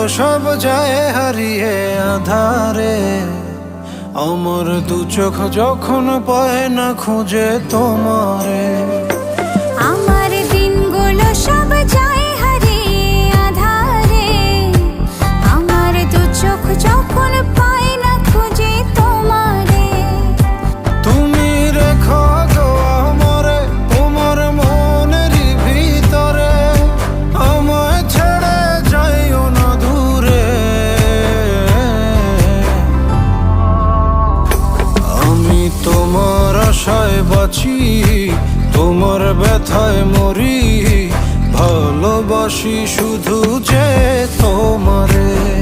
সব যায় হারিয়ে আধারে। আমার দু চোখ যখন পায় না খুঁজে তোমারে। আমার দিনগুলো সব যায় হারিয়ে আধারে। আমার দু চোখ যখন পায় না খুঁজে তোমারে। তুমি রেখো গো আমারে তোমার মনেরই ভিতরে, আমায় ছেড়ে যাইও না দূরে। আমি তোমার আশায় বাঁচি, তোমার ব্যথায় মরি, ভালোবাসি শুধু যে তোমারে।